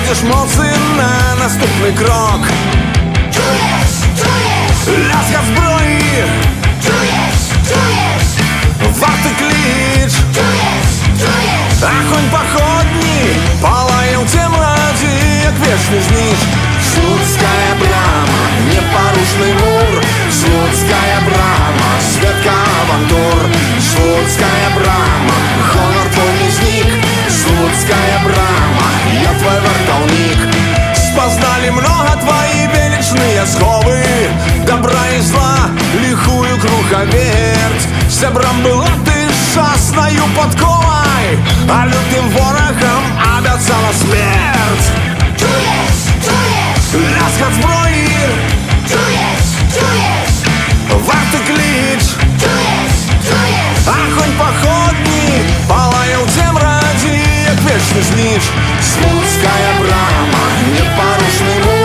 Будеш моцны на наступний крок. Чуєш, чуєш, Ляскат зброї, чуєш, чуєш, варти клич, чуєш, чуєш, огонь походний палає в темноті, як вічний зніч. Слуцкая брама, непорушный мур, Слуцкая брама, светка авантур. Слуцкая брама, гонор твой не зник. Слуцкая брама, я твой вартовник. Спознали много твои величные сховы, добра и зла, лихую круговерть. Сябрам была ты шасною подковой, а лютым ворогам обяцала смерть. чуєш, чуєш, Ляскат зброї, чуєш, чуєш, варти клич, чуєш, чуєш, огонь походний палає в темноті, як вічний зніч. Слуцкая брама, непорушний мур.